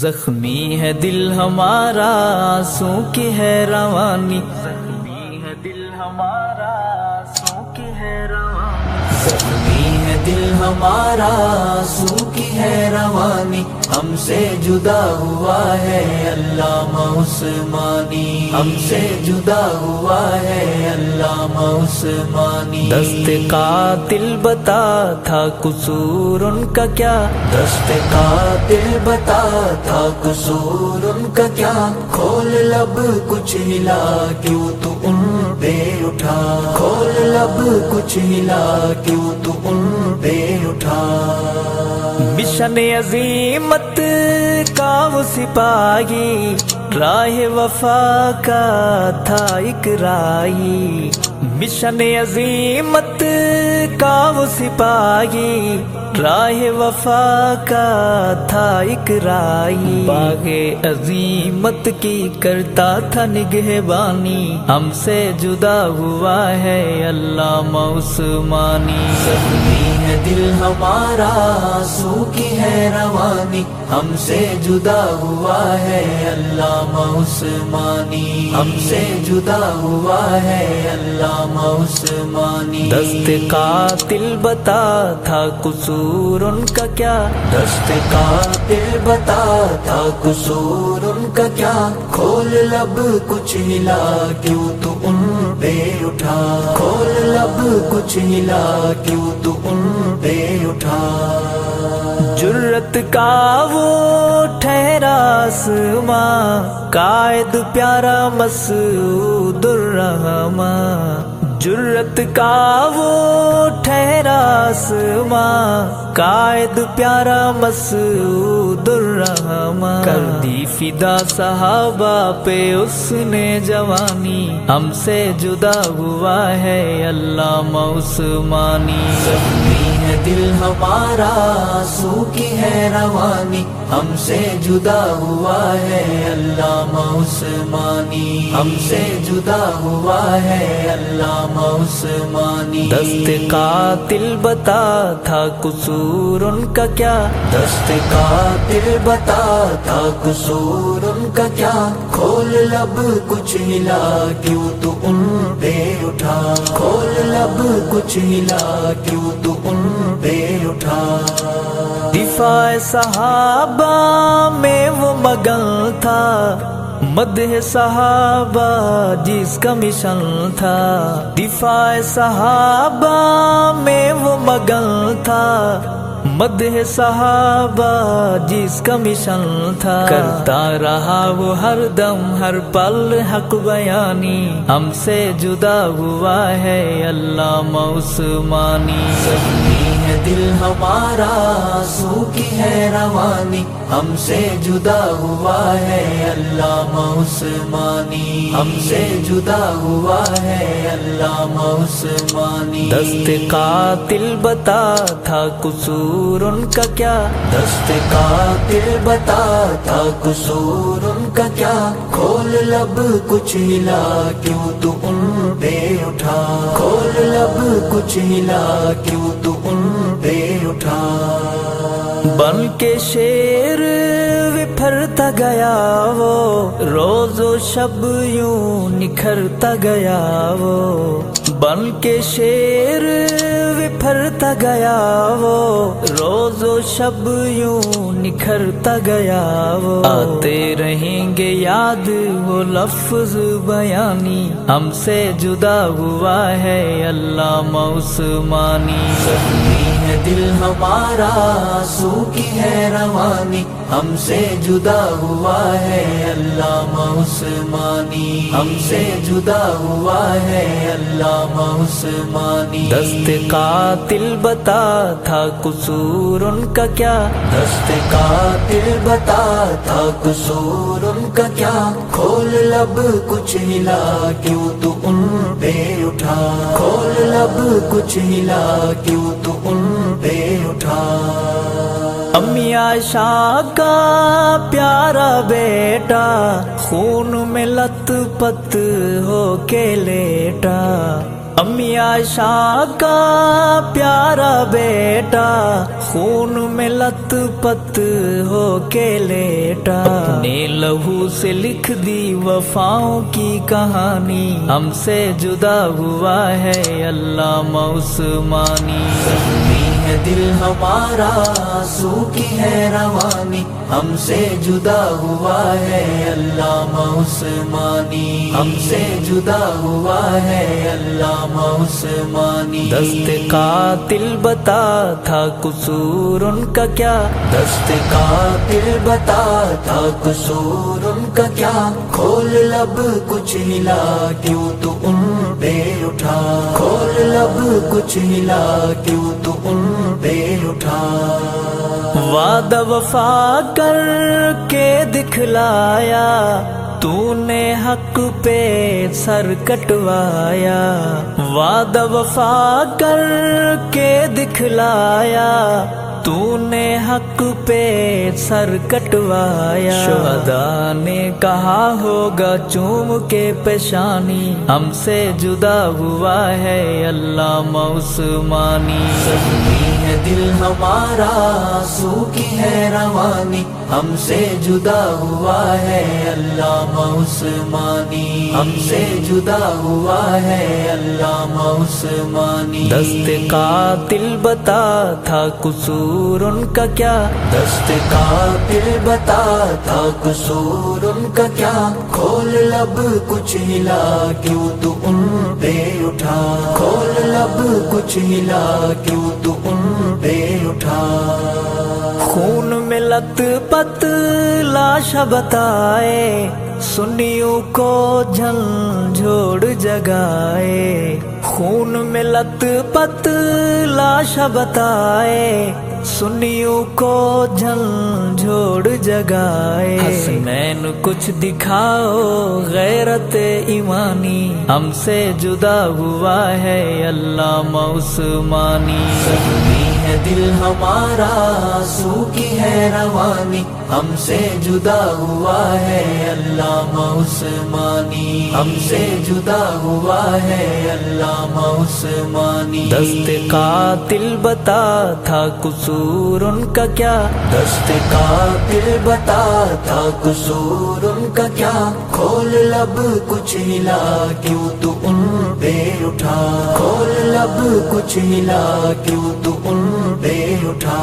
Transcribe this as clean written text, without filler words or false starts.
زخمی ہے دل ہمارا آنسو کی ہے روانی، زخمی ہے دل ہمارا آنسو کی ہے روانی، زخمی ہے دل ہمارا آنسو کی ہے روانی، ہم سے جدا ہوا ہے علامہ عثمانی، ہم سے جدا ہوا ہے علامہ عثمانی۔ دست قاتل بتا تھا قصور ان کا کیا، دست قاتل بتا تھا قصور ان کا کیا، کھول لب کچھ ہلا کیوں تو ان پہ اٹھا، کھول لب کچھ ہلا کیوں تو ان پہ اٹھا۔ مشن عظیمت کا وہ سپاہی، راہ وفا کا تھا ایک راہی، مشن عظیمت کا وہ سپاہی، راہ وفا کا تھا ایک راہی، باغ عظیمت کی کرتا تھا نگہبانی، ہم سے جدا ہوا ہے علامہ عثمانی۔ زخمی ہے دل ہمارا آنسو کی ہے روانی، ہم سے جدا ہوا ہے علامہ عثمانی، ہم سے جدا ہوا ہے علامہ عثمانی۔ دست قاتل بتا تھا قصور ان کا کیا، دست قاتل بتا تھا قصور ان کا کیا، کھول لب کچھ ہلا کیوں تو ان پہ اٹھا، کھول لب کچھ ہلا کیوں تو ان پہ اٹھا۔ جرت کا وہ ٹھہرا آسماں، قائد پیارا مسعود الرحماں، جرت کا وہ ٹھہرا آسماں، قائد پیارا مسعود الرحماں، کر دی فدا صحابہ پہ اس نے جوانی، ہم سے جدا ہوا ہے علامہ عثمانی۔ زخمی ہے دل ہمارا آنسو کی ہے روانی، ہم سے جدا ہوا ہے علامہ عثمانی، ہم سے جدا ہوا ہے علامہ عثمانی۔ دست قاتل بتا تھا قصور ان کا کیا، دست قاتل بتا تھا قصور ان کا کیا، کھول لب کچھ ہلا کیوں تو ان پہ اٹھا، کھول لب کچھ ہلا کیوں تو ان پہ اٹھا۔ دفاع صحابہ میں وہ مگن تھا، مدح صحابہ جس کا مشن تھا، دفاع صحابہ میں وہ مگن تھا، مدح صحابہ جس کا مشن تھا، کرتا رہا وہ ہر دم ہر پل حق بیانی، ہم سے جدا ہوا ہے علامہ عثمانی۔ زخمی ہے دل ہمارا آنسو کی ہے روانی، ہم سے جدا ہوا ہے علامہ عثمانی، ہم سے جدا ہوا ہے علامہ عثمانی۔ دست قاتل بتا تھا قصور ان کا کیا، دست قاتل بتا تھا قصور ان کا کیا، کھول لب کچھ ہلا کیوں تو ان پہ اٹھا، کھول لب کچھ ہلا کیوں تو ان پہ اٹھا۔ بن کے شیر بپھرتا گیا وہ، روز و شب یوں نکھرتا گیا وہ، بن کے شیر بپھرتا گیا وہ، روز و شب یوں نکھرتا گیا وہ، آتے رہیں گے یاد وہ لفظ بیانی، ہم سے جدا ہوا ہے علامہ عثمانی۔ زخمی ہے دل ہمارا آنسو کی ہے روانی، ہم سے جدا ہوا ہے علامہ عثمانی، ہم سے جدا ہوا ہے علامہ عثمانی۔ دست قاتل بتا تھا قصور ان کا کیا، دست قاتل بتا تھا قصور ان کا کیا، کھول لب کچھ ہلا کیوں تو ان پہ اٹھا، کھول لب کچھ ہلا کیوں تو ان پہ اٹھا۔ امی عائشہ کا پیارا بیٹا خون میں لت پت ہو کے لیٹا، امی عائشہ کا پیارا بیٹا خون میں لت پت ہو کے لیٹا، اپنے لہو سے لکھ دی وفاؤں کی کہانی، ہم سے جدا ہوا ہے علامہ عثمانی۔ زخمی ہے دل ہمارا آنسو کی ہے روانی، ہم سے جدا ہوا ہے علامہ عثمانی، ہم سے جدا ہوا ہے علامہ عثمانی۔ دست قاتل بتا تھا قصور ان کا کیا، دست قاتل بتا تھا قصور ان کا کیا، کھول لب کچھ ہلا کیوں تو ان پہ اٹھا، کھول لب کچھ ہلا کیوں تو ان پہ اٹھا۔ وعدہ وفا کر کے دکھلایا تو نے حق پہ سر کٹوایا، وعدہ وفا کر کے دکھلایا تو نے حق پہ سر کٹوایا۔ شہداء نے کہا ہوگا چوم کے پیشانی، ہم سے جدا ہوا ہے علامہ عثمانی۔ زخمی ہے دل ہمارا آنسو کی ہے روانی، ہم سے جدا ہوا ہے علامہ عثمانی، ہم سے جدا ہوا ہے علامہ عثمانی۔ دست قاتل بتا تھا قصور ان کا کیا، دست قاتل بتا تھا قصور ان کا کیا، کھول لب کچھ ہلا کیوں تو ان پہ اٹھا، کھول لب کچھ ہلا کیوں تو ان پہ اٹھا۔ خون میں لت پت لاش بتائے، سنیوں کو جھنجھوڑ جگائے، خون میں لت پت لاش بتائے، سنیوں کو جھنجھوڑ جگائے۔ حسنین کچھ دکھاؤ غیرت ایمانی، ہم سے جدا ہوا ہے علامہ عثمانی۔ زخمی ہے دل ہمارا آنسو کی ہے روانی، ہم سے جدا ہوا ہے علامہ عثمانی، ہم سے جدا ہوا ہے علامہ عثمانی۔ دست قاتل بتا تھا قصور ان کا کیا، دست قاتل بتا تھا قصور ان کا کیا، کھول لب کچھ ہلا کیوں تو ان پہ اٹھا، کھول لب کچھ ہلا کیوں تو ان پہ اٹھا۔